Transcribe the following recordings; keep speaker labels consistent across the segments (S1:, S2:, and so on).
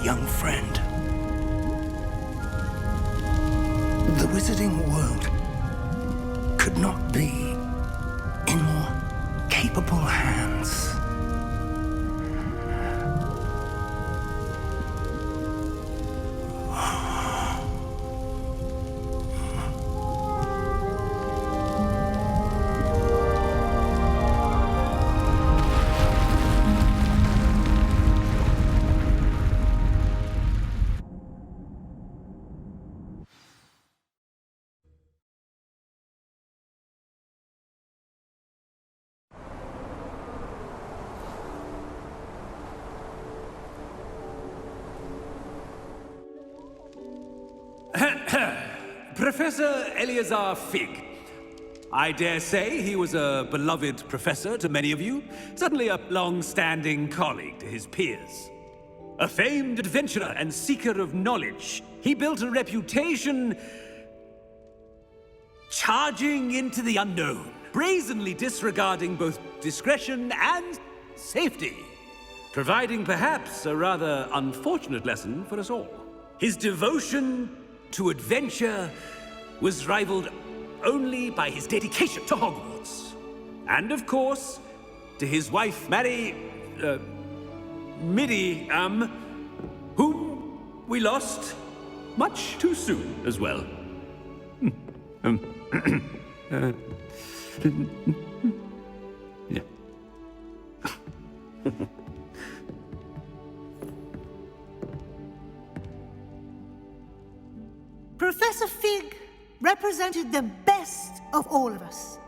S1: young friend. The wizarding world could not be in more capable hands.
S2: Professor Eleazar Fig. I dare say he was a beloved professor to many of you, certainly a long-standing colleague to his peers. A famed adventurer and seeker of knowledge, he built a reputation charging into the unknown, brazenly disregarding both discretion and safety, providing perhaps a rather unfortunate lesson for us all. His devotion to adventure was rivaled only by his dedication to Hogwarts. And of course, to his wife, Midi, whom we lost much too soon as well. Yeah.
S3: Professor Fig represented the best of all of us.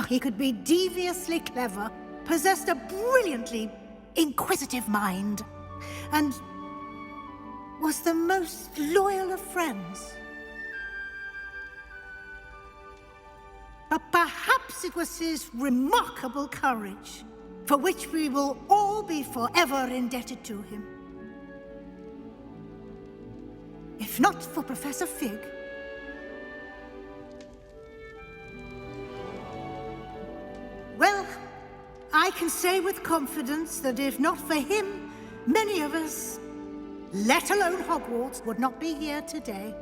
S3: He could be deviously clever, possessed a brilliantly inquisitive mind, and was the most loyal of friends. But perhaps it was his remarkable courage, for which we will all be forever indebted to him. If not for Professor Fig, well, I can say with confidence that if not for him, many of us, let alone Hogwarts, would not be here today.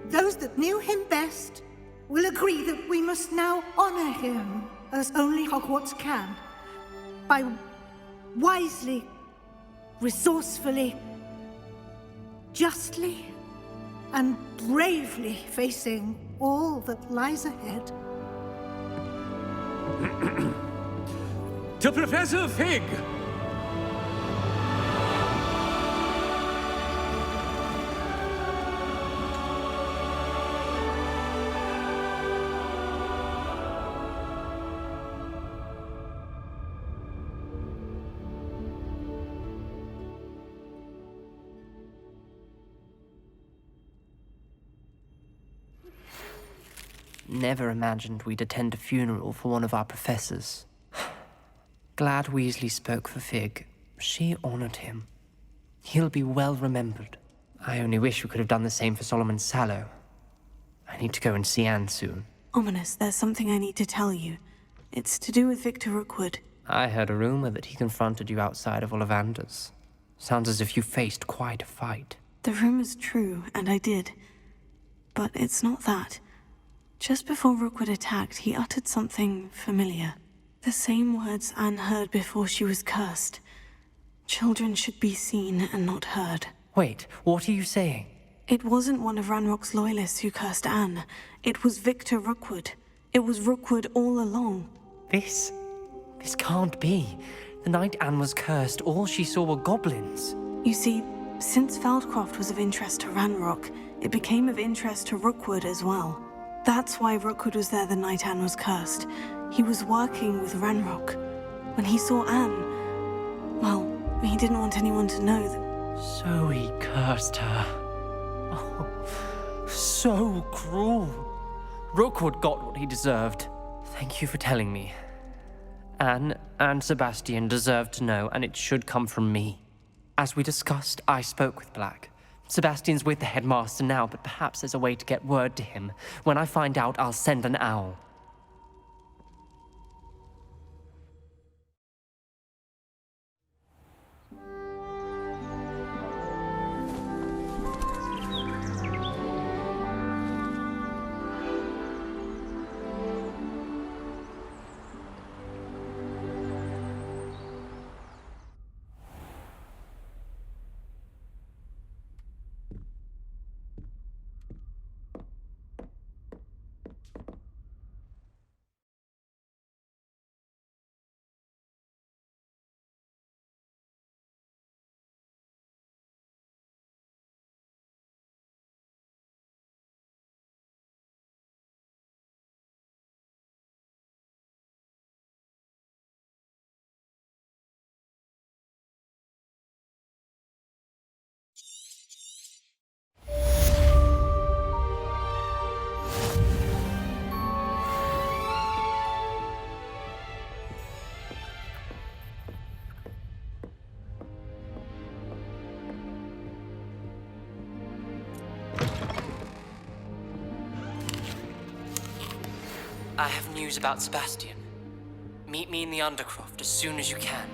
S3: Those that knew him best will agree that we must now honor him as only Hogwarts can, by wisely, resourcefully, justly and bravely facing all that lies ahead.
S2: To Professor Fig!
S4: Never imagined we'd attend a funeral for one of our professors. Glad Weasley spoke for Fig. She honored him. He'll be well remembered. I only wish we could have done the same for Solomon Sallow. I need to go and see Anne soon.
S5: Ominous, there's something I need to tell you. It's to do with Victor Rookwood.
S4: I heard a rumor that he confronted you outside of Ollivander's. Sounds as if you faced quite a fight.
S5: The rumor's true, and I did. But it's not that. Just before Rookwood attacked, he uttered something familiar. The same words Anne heard before she was cursed. Children should be seen and not heard.
S4: Wait, what are you saying?
S5: It wasn't one of Ranrock's loyalists who cursed Anne. It was Victor Rookwood. It was Rookwood all along.
S4: This can't be. The night Anne was cursed, all she saw were goblins.
S5: You see, since Feldcroft was of interest to Ranrock, it became of interest to Rookwood as well. That's why Rookwood was there the night Anne was cursed. He was working with Ranrock. When he saw Anne, well, he didn't want anyone to know that...
S4: So he cursed her. Oh, so cruel. Rookwood got what he deserved. Thank you for telling me. Anne and Sebastian deserved to know, and it should come from me. As we discussed, I spoke with Black. Sebastian's with the headmaster now, but perhaps there's a way to get word to him. When I find out, I'll send an owl. I have news about Sebastian. Meet me in the Undercroft as soon as you can.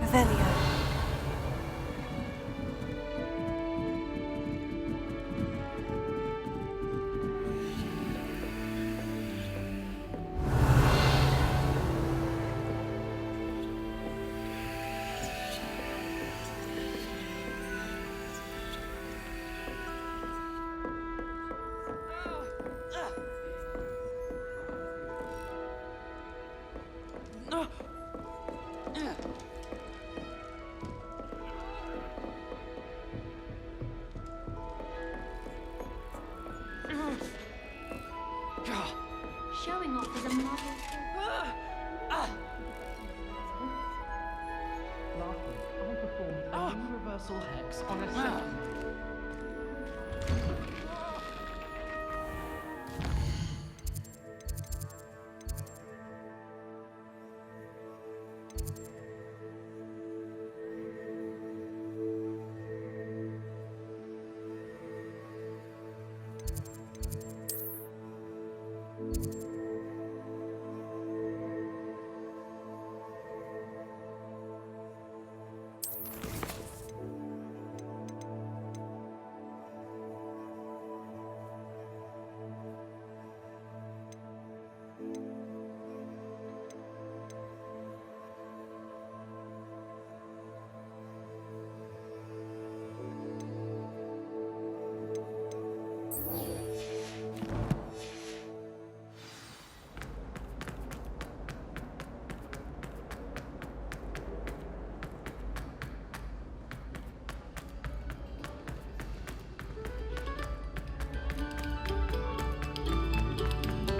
S5: Revelio.
S6: Showing off as a model.
S7: Lastly, I performed a universal hex on a second.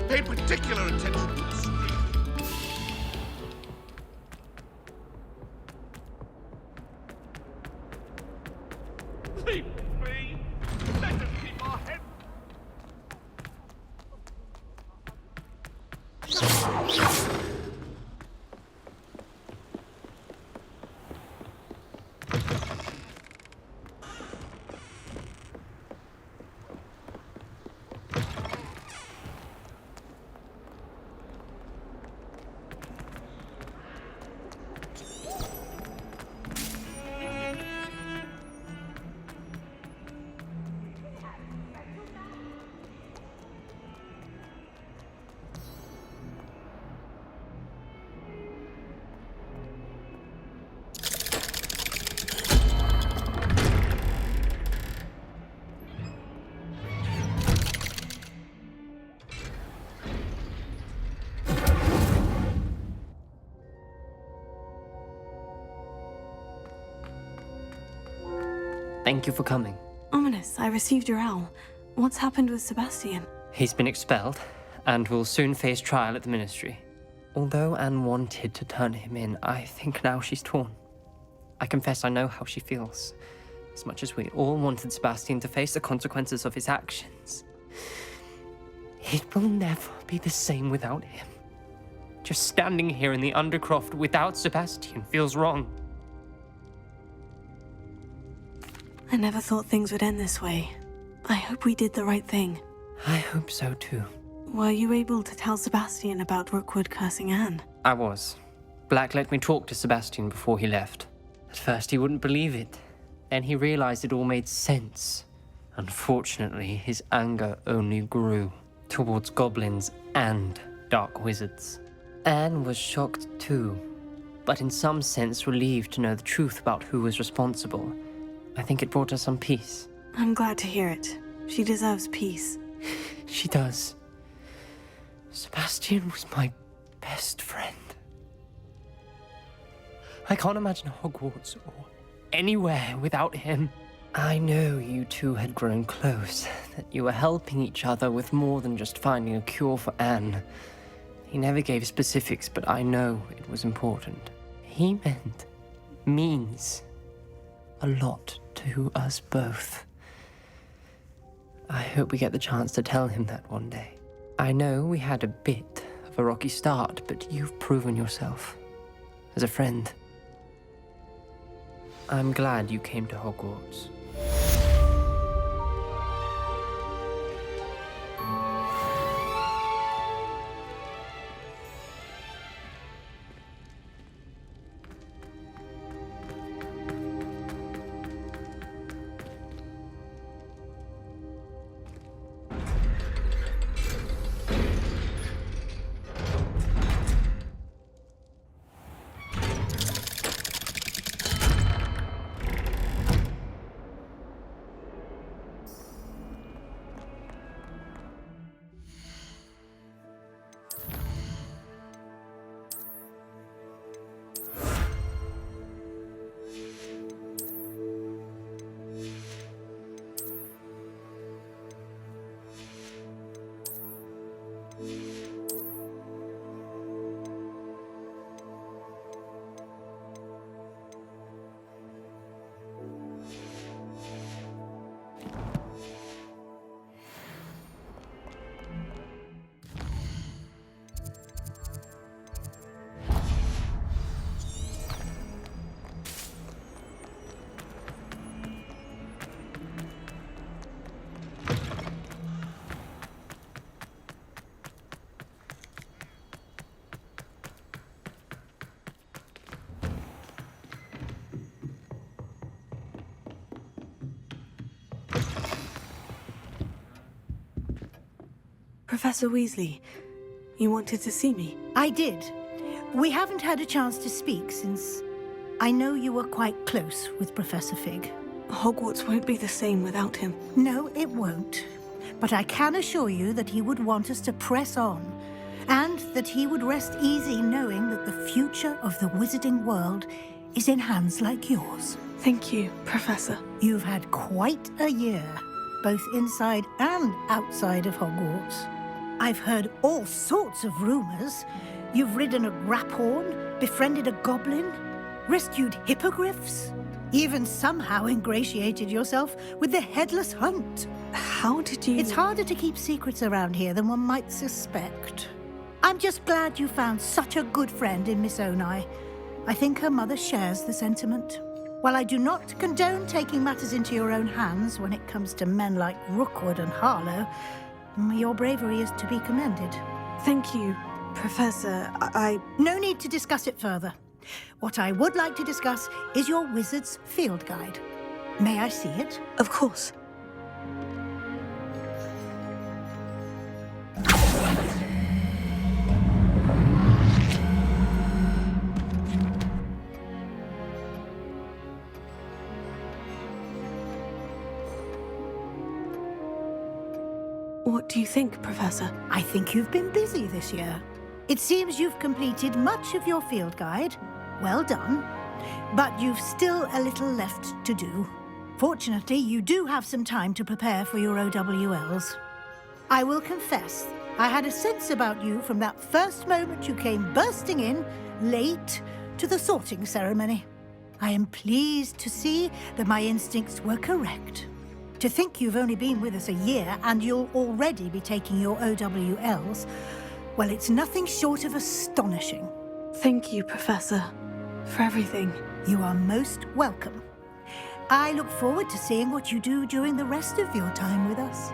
S8: Pay particular attention to the screen. Leave me! Let us keep our head.
S4: Thank you for coming.
S5: Ominous, I received your owl. What's happened with Sebastian?
S4: He's been expelled, and will soon face trial at the Ministry. Although Anne wanted to turn him in, I think now she's torn. I confess I know how she feels. As much as we all wanted Sebastian to face the consequences of his actions. It will never be the same without him. Just standing here in the Undercroft without Sebastian feels wrong.
S5: I never thought things would end this way. I hope we did the right thing.
S4: I hope so too.
S5: Were you able to tell Sebastian about Rookwood cursing Anne?
S4: I was. Black let me talk to Sebastian before he left. At first he wouldn't believe it. Then he realized it all made sense. Unfortunately, his anger only grew towards goblins and dark wizards. Anne was shocked too, but in some sense relieved to know the truth about who was responsible. I think it brought her some peace.
S5: I'm glad to hear it. She deserves peace.
S4: She does. Sebastian was my best friend. I can't imagine Hogwarts or anywhere without him. I know you two had grown close, that you were helping each other with more than just finding a cure for Anne. He never gave specifics, but I know it was important. He means a lot to us both. I hope we get the chance to tell him that one day. I know we had a bit of a rocky start, but you've proven yourself as a friend. I'm glad you came to Hogwarts.
S5: Professor Weasley, you wanted to see me?
S3: I did. We haven't had a chance to speak since I know you were quite close with Professor Fig.
S5: Hogwarts won't be the same without him.
S3: No, it won't. But I can assure you that he would want us to press on, and that he would rest easy knowing that the future of the wizarding world is in hands like yours.
S5: Thank you, Professor.
S3: You've had quite a year, both inside and outside of Hogwarts. I've heard all sorts of rumors. You've ridden a graphorn, befriended a goblin, rescued hippogriffs, even somehow ingratiated yourself with the Headless Hunt.
S5: How did you...
S3: It's harder to keep secrets around here than one might suspect. I'm just glad you found such a good friend in Miss Onai. I think her mother shares the sentiment. While I do not condone taking matters into your own hands when it comes to men like Rookwood and Harlow, your bravery is to be commended.
S5: Thank you, Professor.
S3: No need to discuss it further. What I would like to discuss is your wizard's field guide. May I see it?
S5: Of course. What do you think, Professor?
S3: I think you've been busy this year. It seems you've completed much of your field guide. Well done. But you've still a little left to do. Fortunately, you do have some time to prepare for your OWLs. I will confess, I had a sense about you from that first moment you came bursting in, late, to the sorting ceremony. I am pleased to see that my instincts were correct. To think you've only been with us a year and you'll already be taking your OWLs, well, it's nothing short of astonishing.
S5: Thank you, Professor, for everything.
S3: You are most welcome. I look forward to seeing what you do during the rest of your time with us.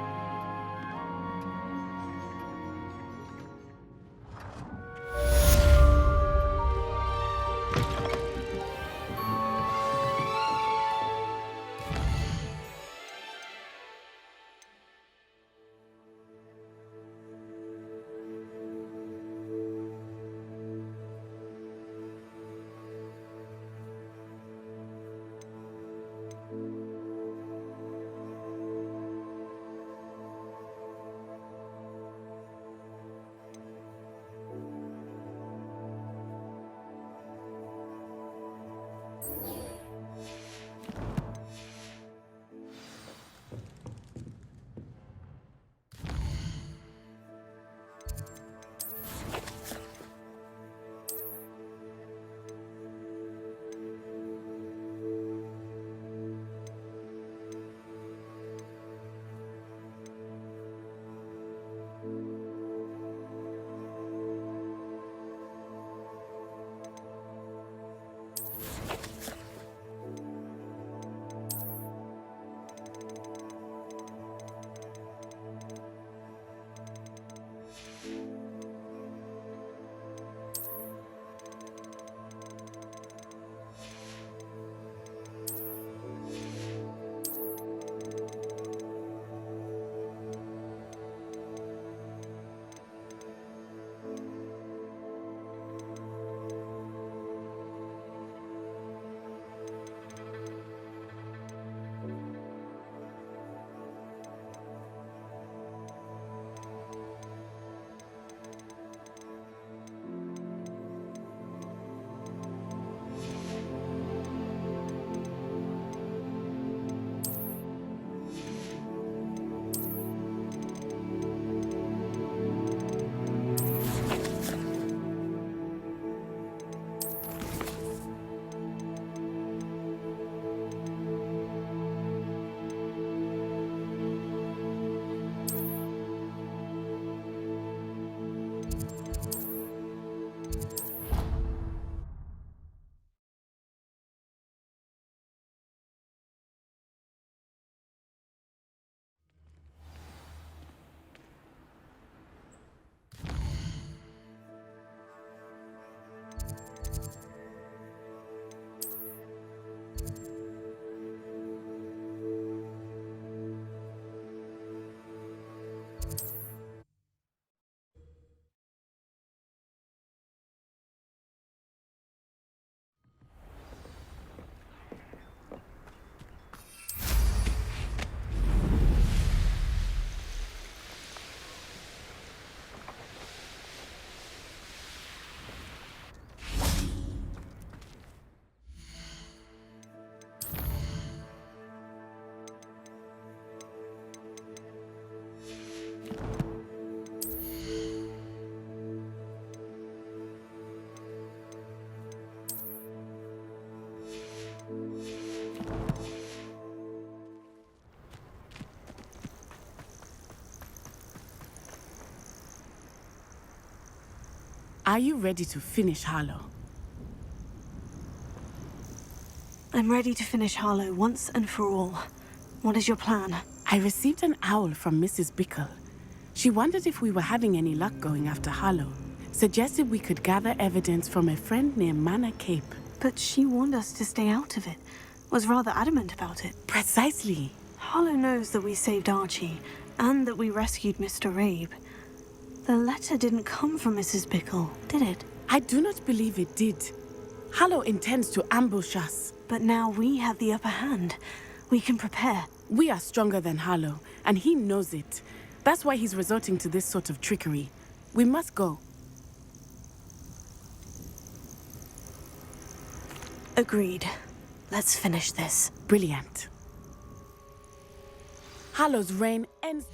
S9: Are you ready to finish Harlow?
S5: I'm ready to finish Harlow once and for all. What is your plan?
S9: I received an owl from Mrs. Bickle. She wondered if we were having any luck going after Harlow. Suggested we could gather evidence from a friend near Manor Cape.
S5: But she warned us to stay out of it. Was rather adamant about it.
S9: Precisely.
S5: Harlow knows that we saved Archie, and that we rescued Mr. Abe. The letter didn't come from Mrs. Bickle, did it?
S9: I do not believe it did. Harlow intends to ambush us.
S5: But now we have the upper hand. We can prepare.
S9: We are stronger than Harlow, and he knows it. That's why he's resorting to this sort of trickery. We must go.
S5: Agreed. Let's finish this.
S9: Brilliant. Harlow's reign ends...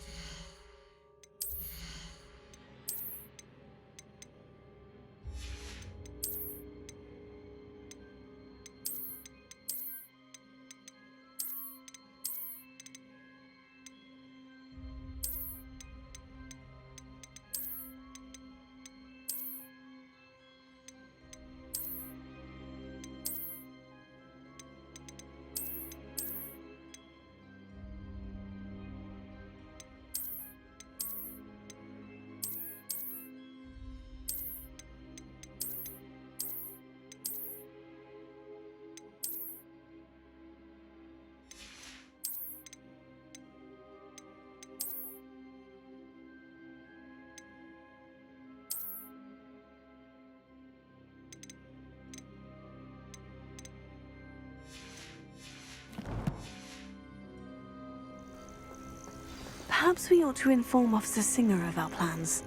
S5: Perhaps we ought to inform Officer Singer of our plans.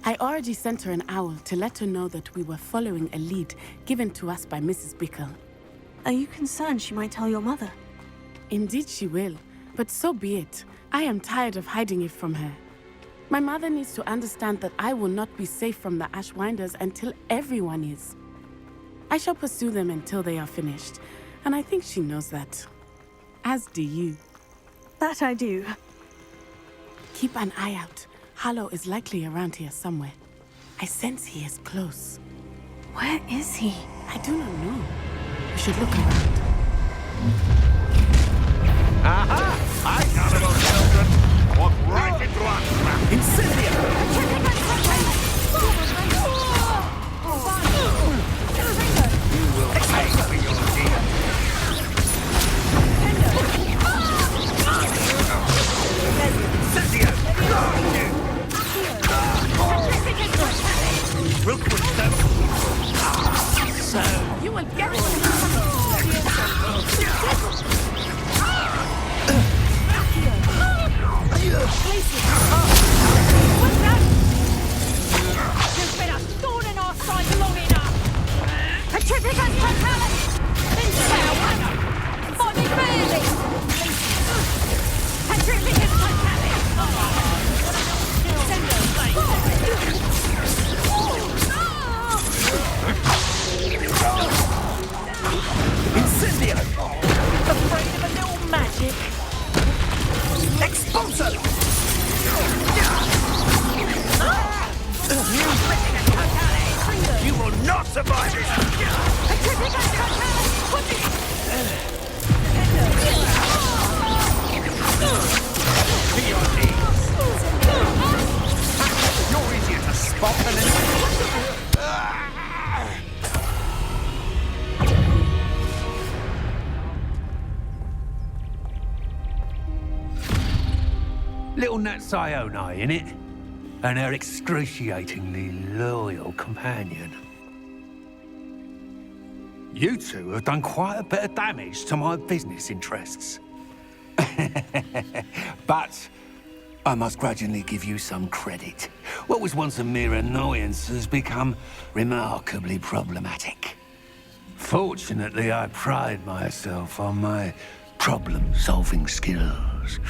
S9: I already sent her an owl to let her know that we were following a lead given to us by Mrs. Bickle.
S5: Are you concerned she might tell your mother?
S9: Indeed she will, but so be it. I am tired of hiding it from her. My mother needs to understand that I will not be safe from the Ashwinders until everyone is. I shall pursue them until they are finished, and I think she knows that. As do you.
S5: That I do.
S9: Keep an eye out. Harlow is likely around here somewhere. I sense he is close.
S5: Where is he?
S9: I do not know. We should look around.
S8: Aha! I got it, old children. Walk right into our trap.
S2: Incendia!
S8: You will pay for your deed. Incendia! Rookwood stone. So
S9: You will get it!
S3: You've been a thorn in our side long enough! Petrificus totalis! Body barely! Petrificus totalis!
S2: Incendia!
S3: Afraid of a little magic?
S2: Expulso! You will not survive this!
S3: Petrificus totalis!
S2: To your knees! You're easier to spot than Little Nat Sione, innit? And her excruciatingly loyal companion. You two have done quite a bit of damage to my business interests. But I must grudgingly give you some credit. What was once a mere annoyance has become remarkably problematic. Fortunately, I pride myself on my problem-solving skills.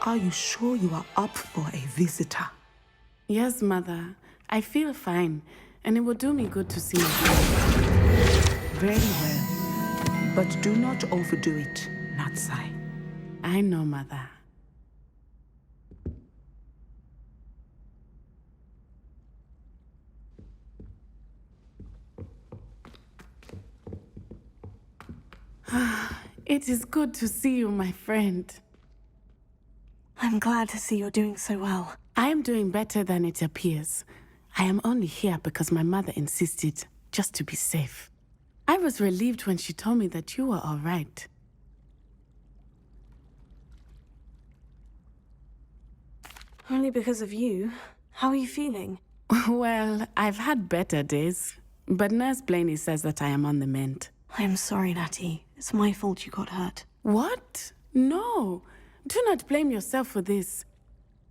S10: Are you sure you are up for a visitor?
S9: Yes, Mother. I feel fine, and it will do me good to see my friend.
S10: Very well. But do not overdo it, Natsai.
S9: I know, Mother. It is good to see you, my friend.
S5: I'm glad to see you're doing so well.
S9: I am doing better than it appears. I am only here because my mother insisted, just to be safe. I was relieved when she told me that you were all right.
S5: Only because of you. How are you feeling?
S9: Well, I've had better days, but Nurse Blaney says that I am on the mend.
S5: I am sorry, Natty. It's my fault you got hurt.
S9: What? No. Do not blame yourself for this.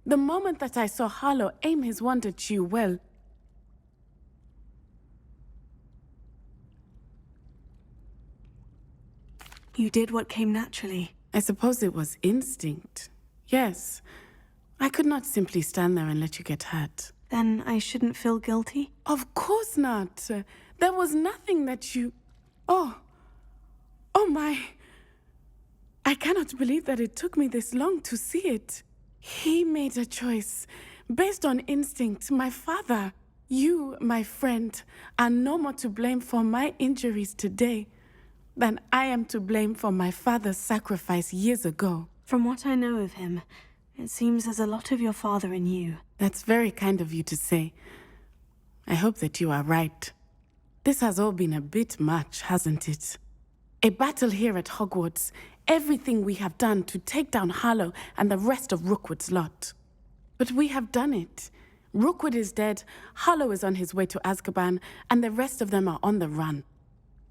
S9: The moment that I saw Harlow aim his wand at you, well...
S5: You did what came naturally.
S9: I suppose it was instinct. Yes. I could not simply stand there and let you get hurt.
S5: Then I shouldn't feel guilty?
S9: Of course not. There was nothing that you... Oh my... I cannot believe that it took me this long to see it. He made a choice based on instinct. My father, you, my friend, are no more to blame for my injuries today than I am to blame for my father's sacrifice years ago.
S5: From what I know of him, it seems there's a lot of your father in you.
S9: That's very kind of you to say. I hope that you are right. This has all been a bit much, hasn't it? A battle here at Hogwarts. Everything we have done to take down Harlow and the rest of Rookwood's lot. But we have done it. Rookwood is dead, Harlow is on his way to Azkaban, and the rest of them are on the run.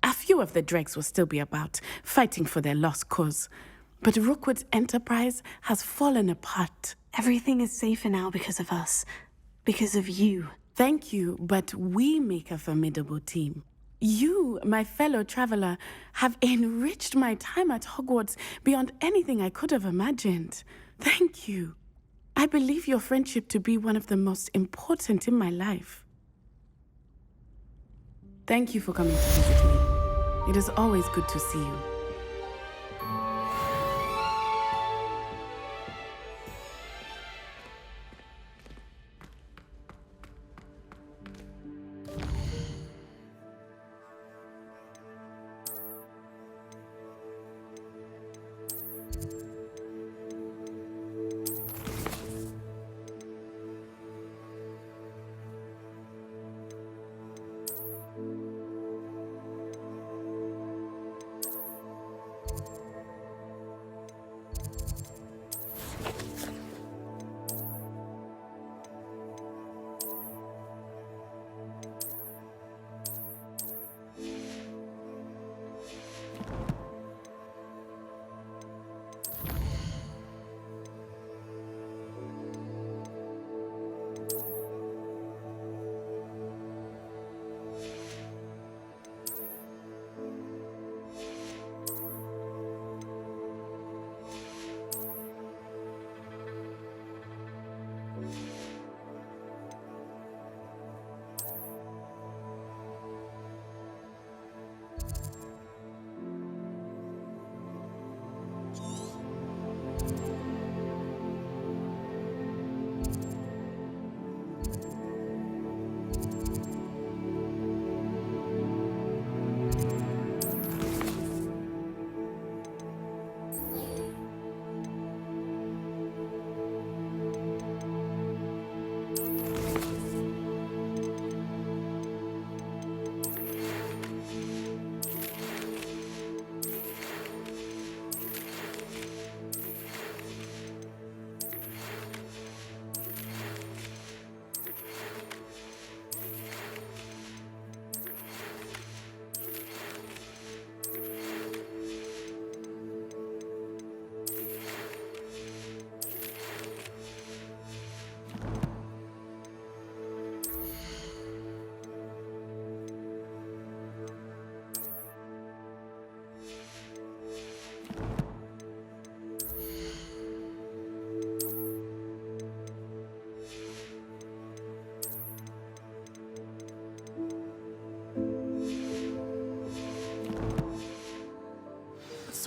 S9: A few of the dregs will still be about, fighting for their lost cause. But Rookwood's enterprise has fallen apart.
S5: Everything is safer now because of us. Because of you.
S9: Thank you, but we make a formidable team. You, my fellow traveler, have enriched my time at Hogwarts beyond anything I could have imagined. Thank you. I believe your friendship to be one of the most important in my life. Thank you for coming to visit me. It is always good to see you.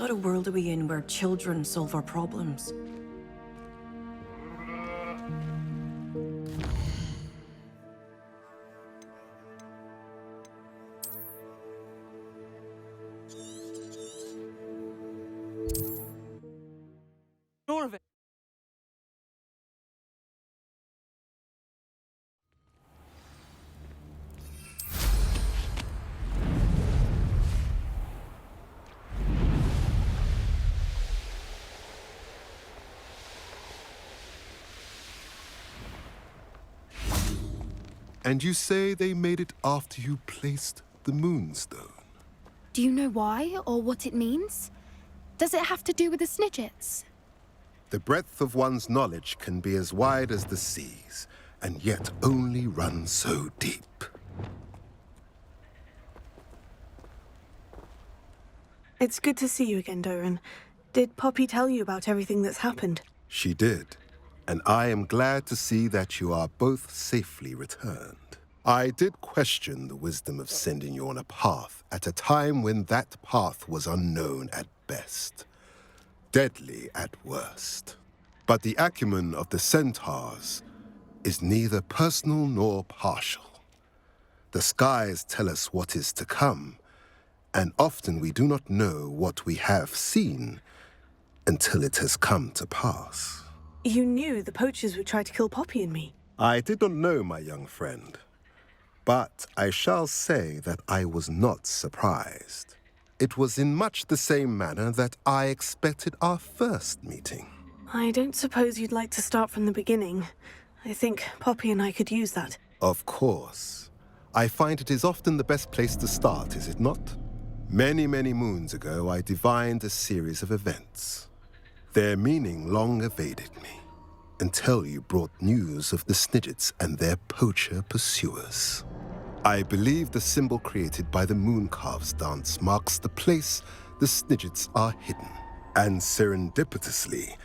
S11: sort of world are we in where children solve our problems?
S4: More of it.
S12: And you say they made it after you placed the moonstone?
S13: Do you know why or what it means? Does it have to do with the Snidgets?
S12: The breadth of one's knowledge can be as wide as the seas, and yet only run so deep.
S5: It's good to see you again, Doran. Did Poppy tell you about everything that's happened?
S12: She did, and I am glad to see that you are both safely returned. I did question the wisdom of sending you on a path at a time when that path was unknown at best, deadly at worst. But the acumen of the centaurs is neither personal nor partial. The skies tell us what is to come, and often we do not know what we have seen until it has come to pass.
S5: You knew the poachers would try to kill Poppy and me.
S12: I did not know, my young friend, but I shall say that I was not surprised. It was in much the same manner that I expected our first meeting.
S5: I don't suppose you'd like to start from the beginning. I think Poppy and I could use that.
S12: Of course. I find it is often the best place to start, is it not? Many, many moons ago, I divined a series of events. Their meaning long evaded me, until you brought news of the Snidgets and their poacher pursuers. I believe the symbol created by the Mooncalves dance marks the place the Snidgets are hidden. And serendipitously,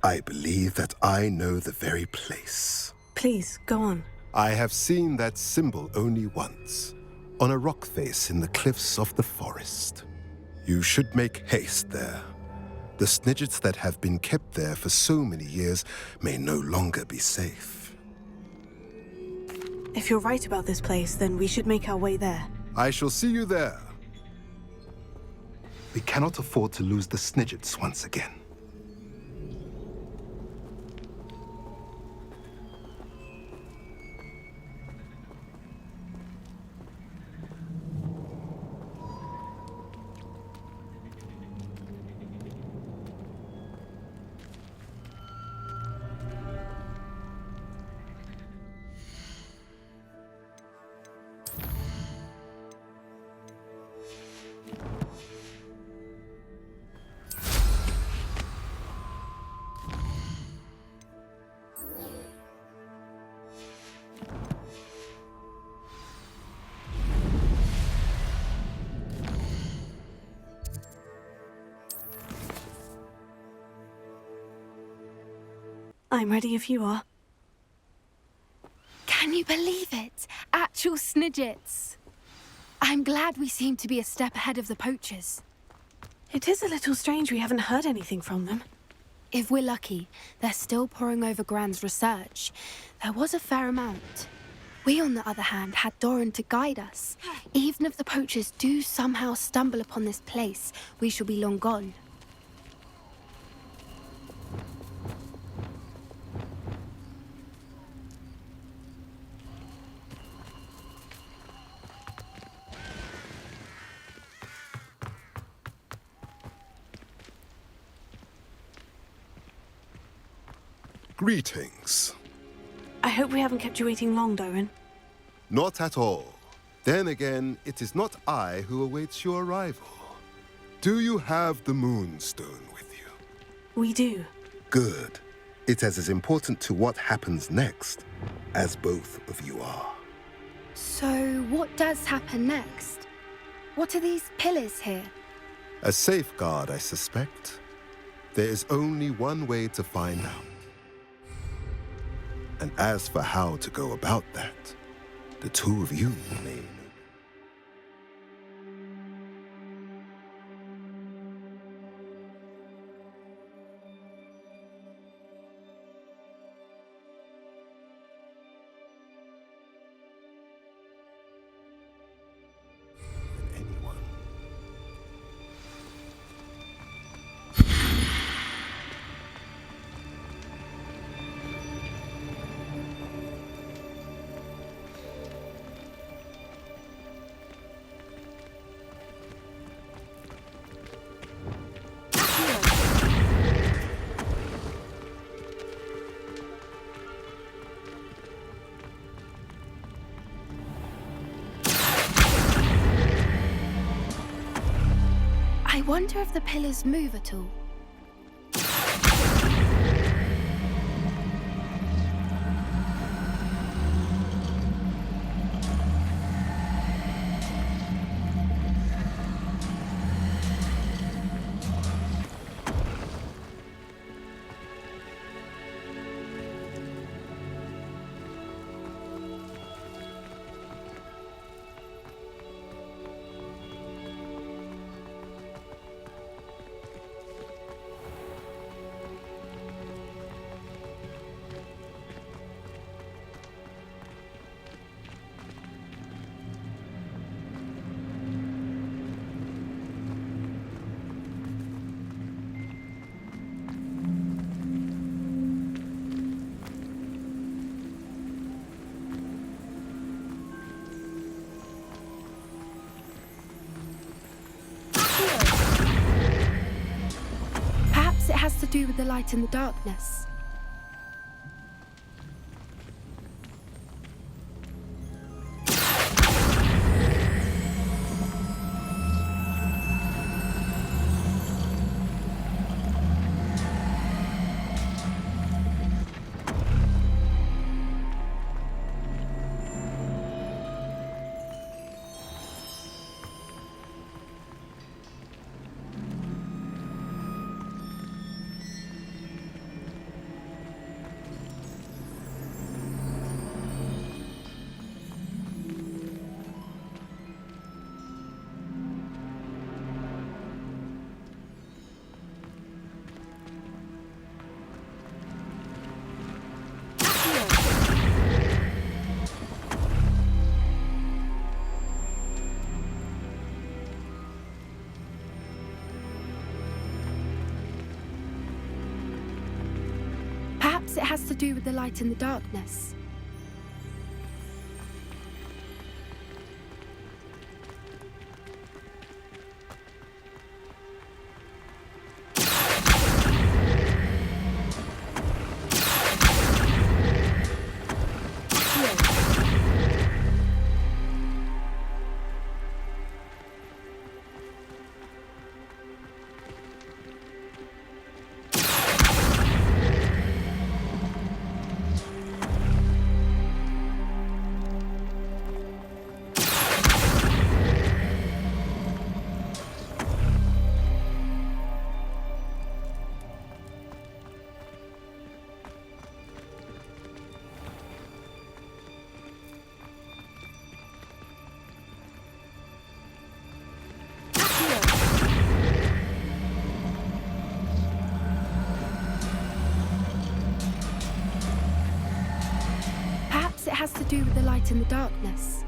S12: I believe that I know the very place.
S5: Please, go on.
S12: I have seen that symbol only once, on a rock face in the cliffs of the forest. You should make haste there. The Snidgets that have been kept there for so many years may no longer be safe.
S5: If you're right about this place, then we should make our way there.
S12: I shall see you there. We cannot afford to lose the Snidgets once again.
S5: I'm ready if you are.
S13: Can you believe it? Actual Snidgets. I'm glad we seem to be a step ahead of the poachers.
S5: It is a little strange we haven't heard anything from them.
S13: If we're lucky, they're still poring over Gran's research. There was a fair amount. We, on the other hand, had Doran to guide us. Even if the poachers do somehow stumble upon this place, we shall be long gone.
S12: Greetings.
S5: I hope we haven't kept you waiting long, Doran.
S12: Not at all. Then again, it is not I who awaits your arrival. Do you have the Moonstone with you?
S5: We do.
S12: Good. It is as important to what happens next as both of you are.
S13: So, what does happen next? What are these pillars here?
S12: A safeguard, I suspect. There is only one way to find out. And as for how to go about that, the two of you may.
S13: I wonder if the pillars move at all. Perhaps it has to do with the light in the darkness. Perhaps it has to do with the light in the darkness. Perhaps it has to do with the light in the darkness.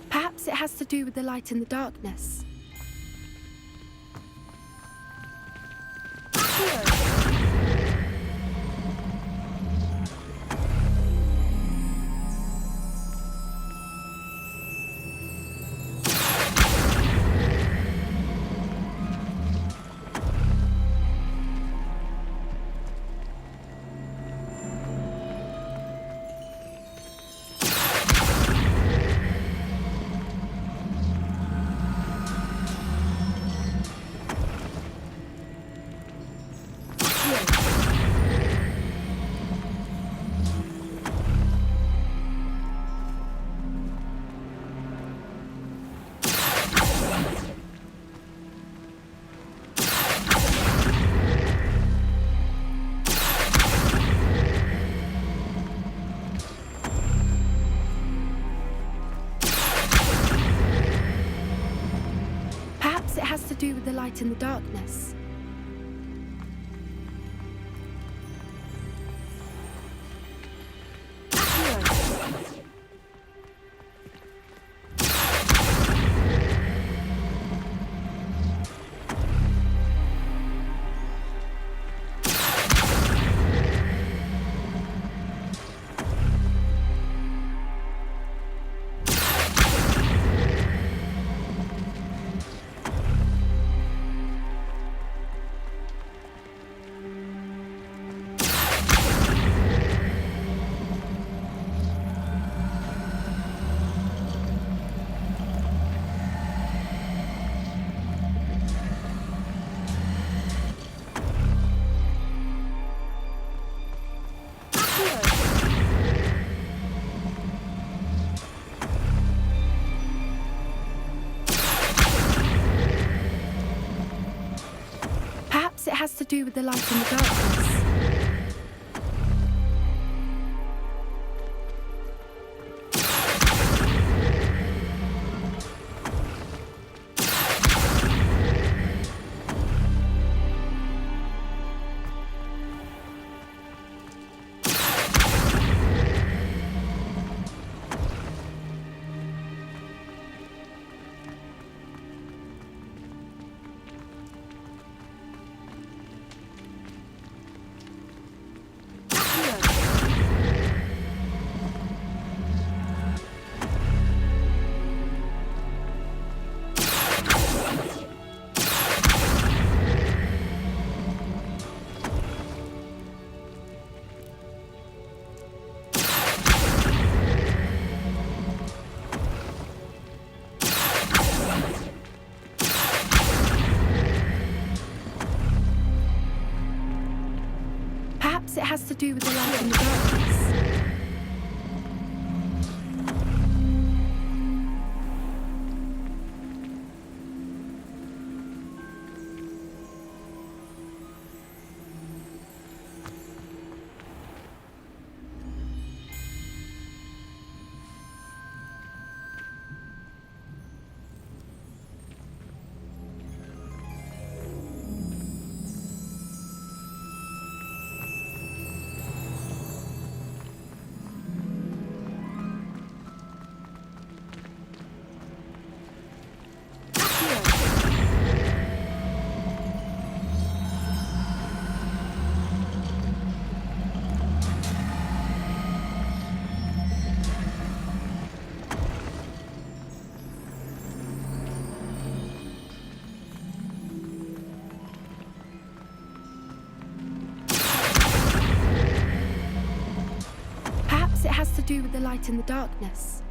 S13: Perhaps it has to do with the light in the darkness. Perhaps it has to do with the light in the darkness. Perhaps it has to do with the light in the darkness. Perhaps it has to do with the light in the darkness. Perhaps it has to do with the light in the darkness.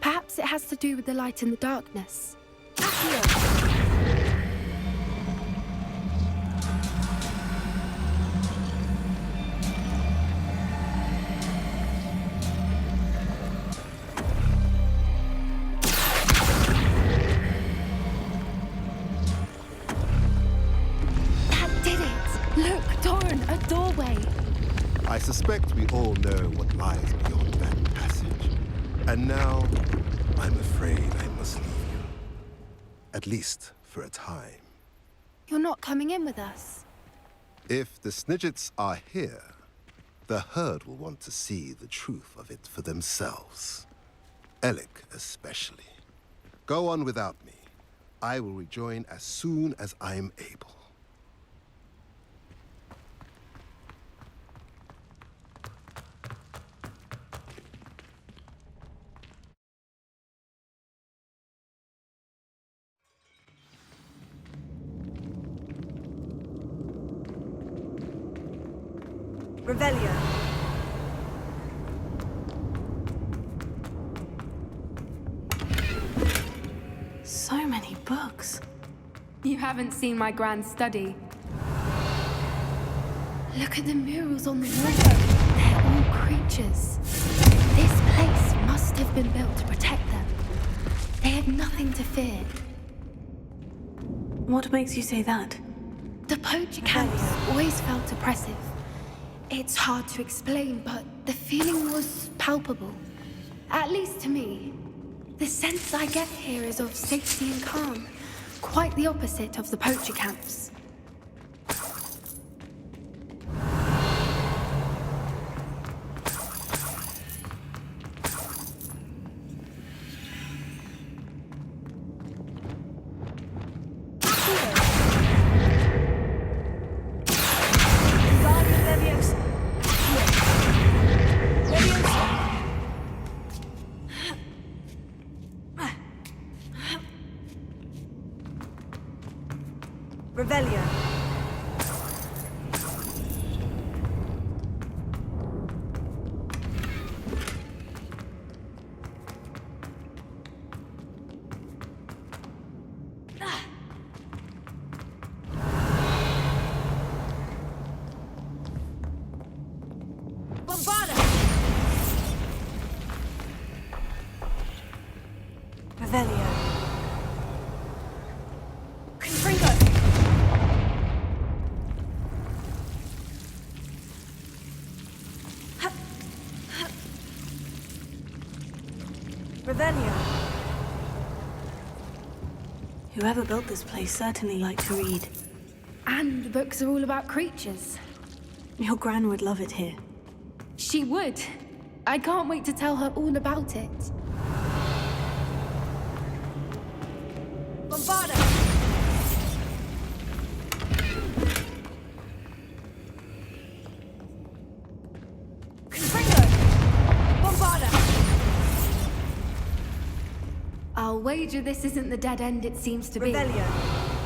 S13: Perhaps it has to do with the light in the darkness. That did it! Look, Doran, a
S12: I suspect we all know what lies beyond that passage. And now, I'm afraid I must leave you. At least for a time.
S13: You're not coming in with us.
S12: If the Snidgets are here, the herd will want to see the truth of it for themselves. Alec especially. Go on without me. I will rejoin as soon as I'm able.
S11: Revelio.
S5: So many books.
S13: You haven't seen my grand study. Look at the murals on the wall. They're all creatures. This place must have been built to protect them. They had nothing to fear.
S5: What makes you say that?
S13: The poacher camps always felt oppressive. It's hard to explain, but the feeling was palpable. At least to me. The sense I get here is of safety and calm. Quite the opposite of the poacher camps.
S11: Revelio. Bombarda. Revelio. Confringo. Revelio.
S5: Whoever built this place certainly liked to read.
S13: And the books are all about creatures.
S5: Your gran would love it here.
S13: She would. I can't wait to tell her all about it.
S11: Bombarda. Confringo. Bombarda.
S13: I'll wager this isn't the dead end it seems to be.
S11: Revelio.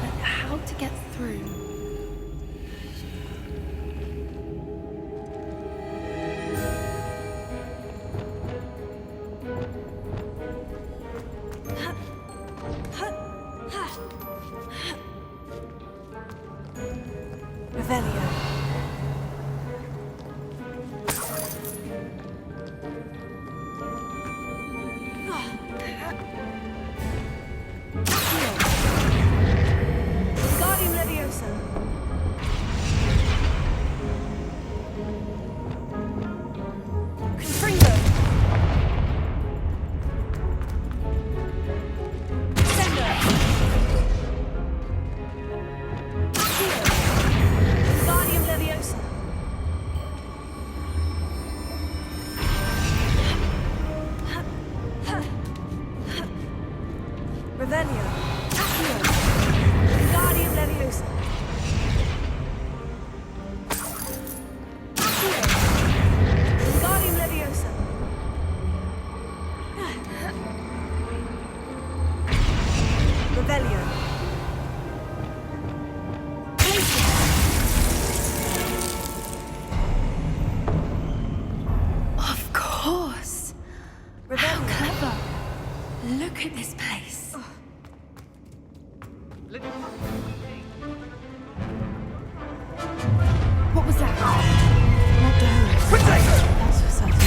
S13: But how to get through?
S11: Revelio. Guardian Leviosa. Confringo. Sendo. Guardian Leviosa. Revelio. Guardian Leviosa. Guardian Leviosa. Revelio.
S13: Of course. How clever. Look at this place. What was that?
S5: Not doors. That's for certain.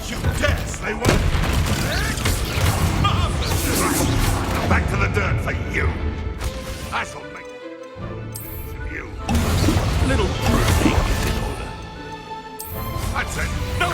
S8: You dare say what? Marvelous! Back to the dirt for you! hassled me. You.
S2: Little brew is in order.
S8: That's it. No!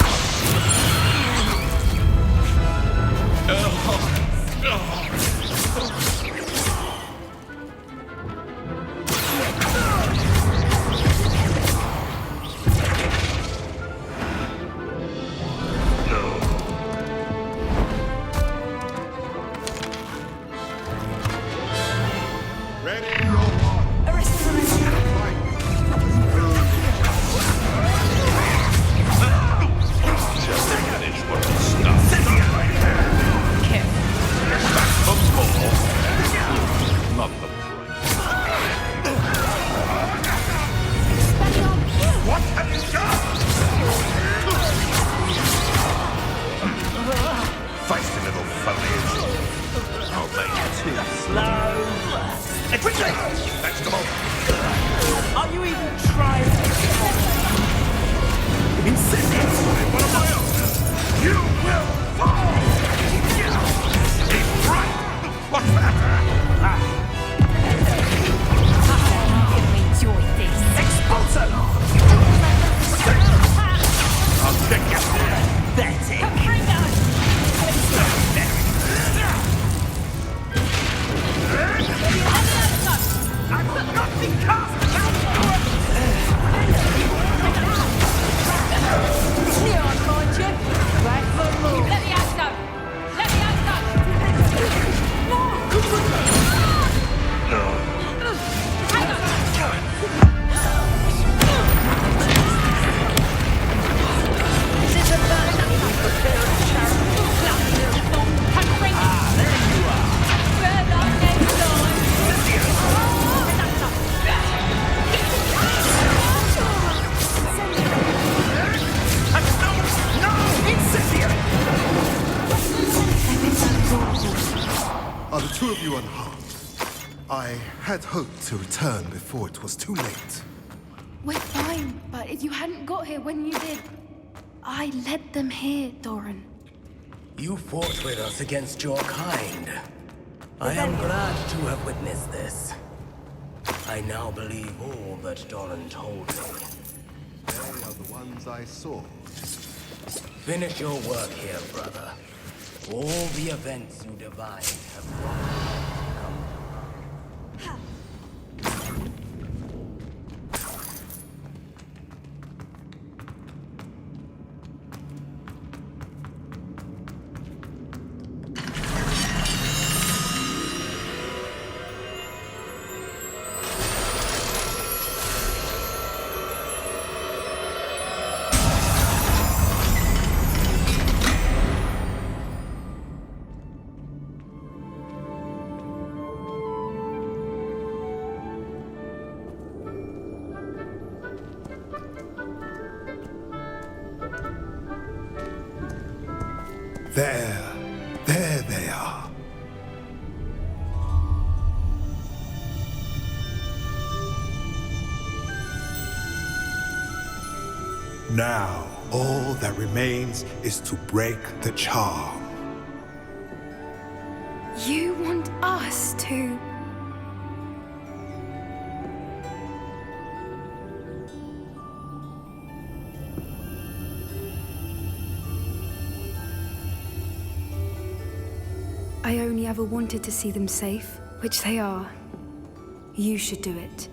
S12: I had hoped to return before it was too late.
S13: We're fine, but if you hadn't got here when you did, I led them here, Doran.
S1: You fought with us against your kind. I am glad to have witnessed this. I now believe all that Doran told me.
S12: They are the ones I saw.
S1: Finish your work here, brother. All the events you divined have come.
S12: There they are. Now, all that remains is to break the charm.
S13: You want us to... I only ever wanted to see them safe, which they are. You should do it.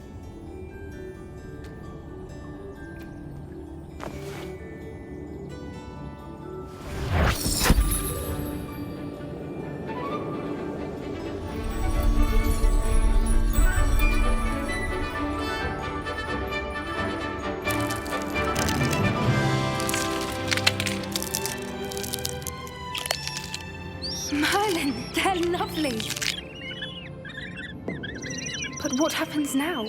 S13: Merlin, they're lovely. But what happens now?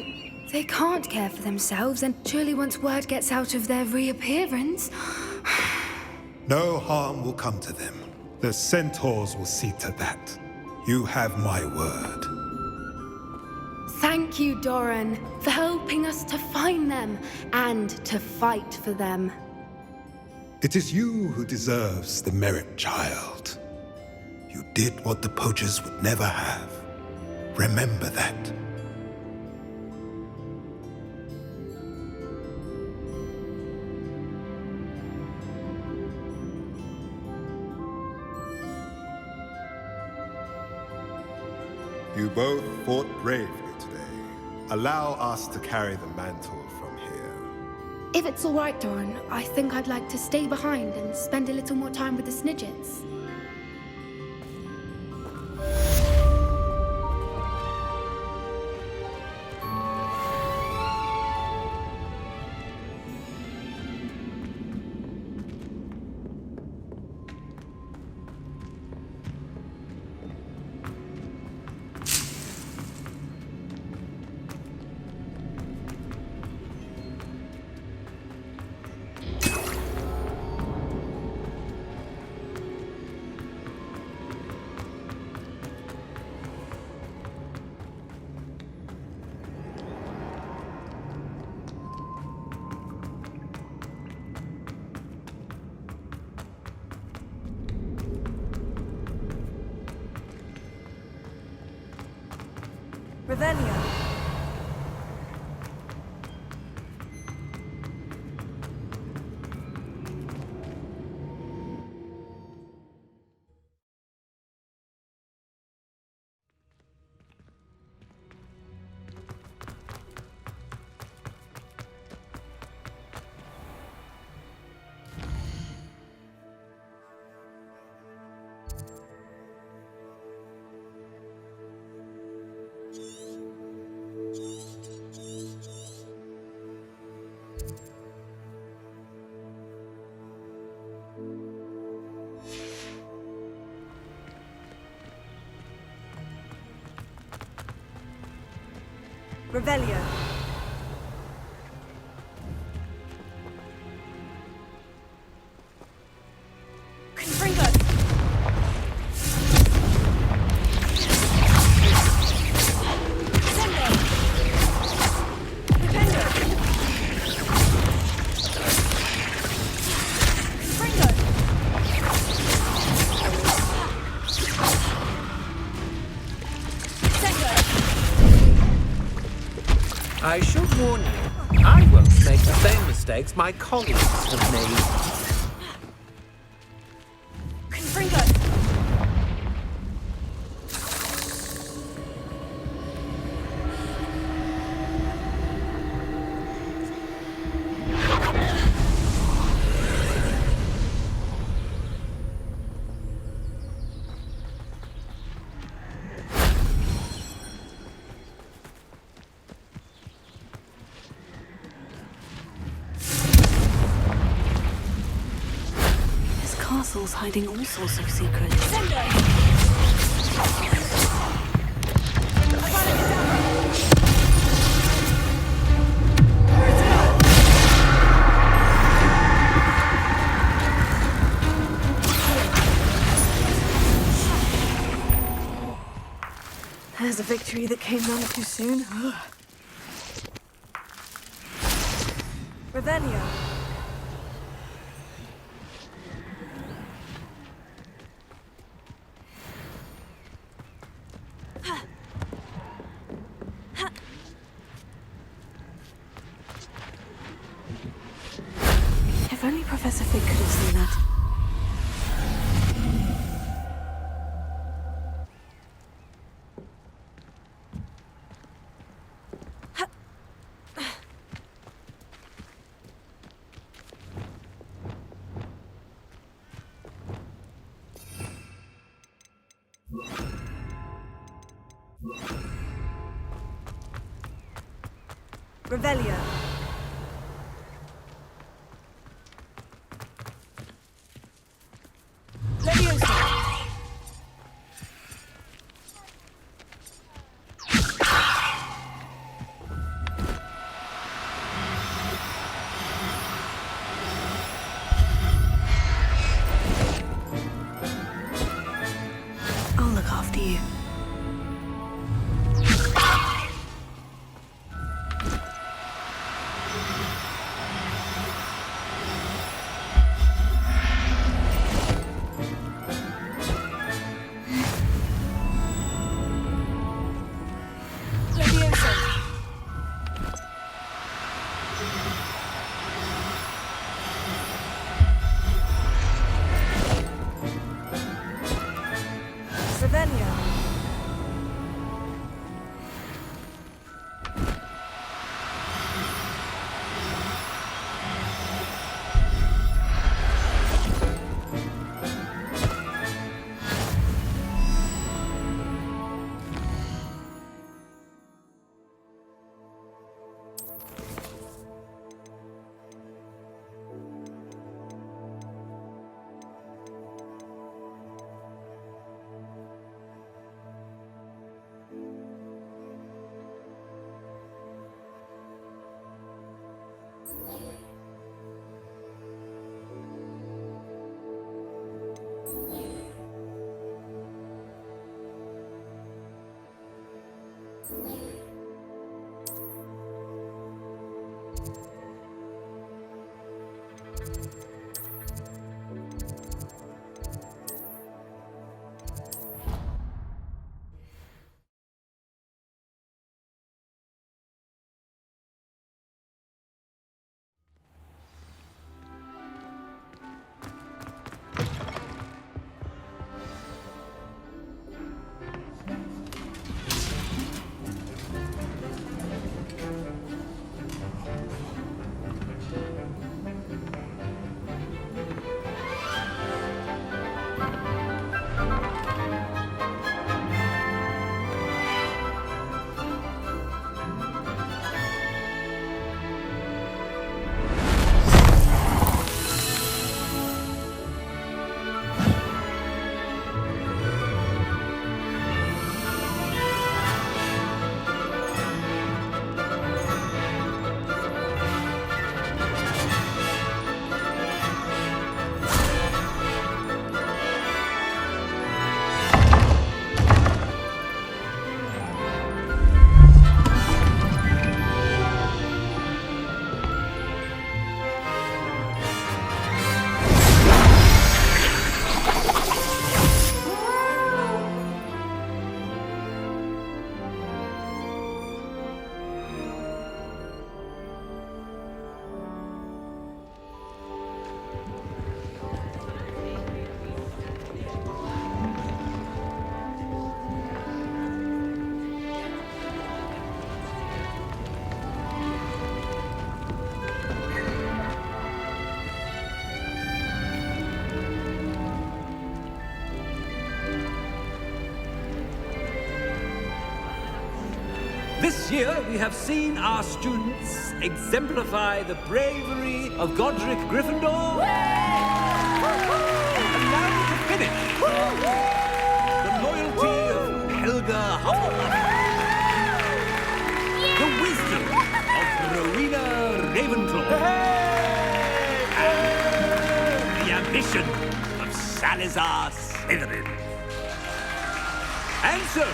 S13: They can't care for themselves, and surely once word gets out of their reappearance...
S12: No harm will come to them. The centaurs will see to that. You have my word.
S13: Thank you, Doran, for helping us to find them and to fight for them.
S12: It is you who deserves the merit, child. You did what the poachers would never have. Remember that. You both fought bravely today. Allow us to carry the mantle from here.
S13: If it's all right, Doran, I think I'd like to stay behind and spend a little more time with the Snidgets.
S11: Revelio. Revelio. Confringo. Sendo. Dependo. Confringo. Sendo.
S14: I should warn you, I won't make the same mistakes my colleagues have made.
S11: Confringo.
S5: Castle's hiding all sorts of secrets.
S11: There's a victory that came none too soon. Revelio.
S5: If only Professor Fig could have seen that.
S11: Revelio. Leviosa.
S5: I'll look after you.
S2: This year, we have seen our students exemplify the bravery of Godric Gryffindor. And now to finish, the loyalty of Helga Hufflepuff. The wisdom of Rowena Ravenclaw. And the ambition of Salazar Slytherin. And so,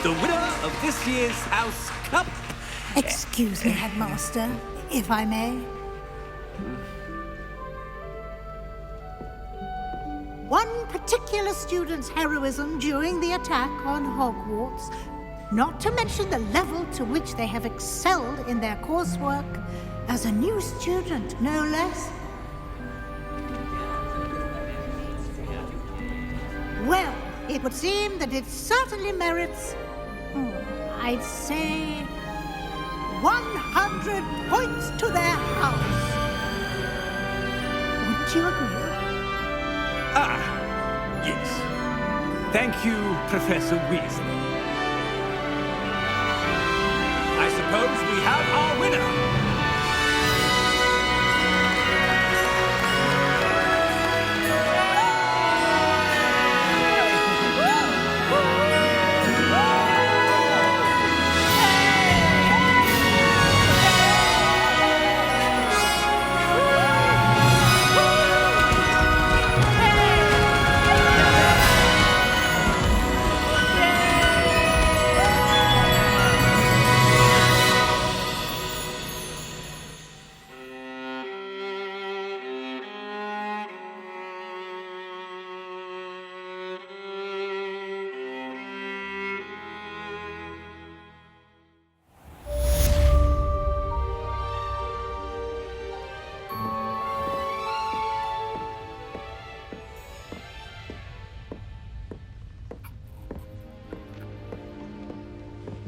S2: the winner of this year's House Cup...
S3: Excuse me, Headmaster, if I may. One particular student's heroism during the attack on Hogwarts, not to mention the level to which they have excelled in their coursework, as a new student, no less. Well, it would seem that it certainly merits... I'd say 100 points to their house. Wouldn't you agree?
S2: Ah, yes. Thank you, Professor Weasley. I suppose we have our winner.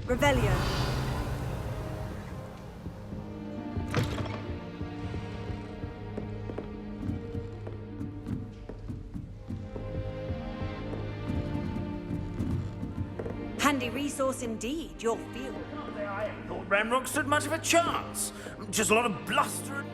S11: Revelio. Handy resource indeed, your field.
S15: I thought Ranrock stood much of a chance. Just a lot of bluster and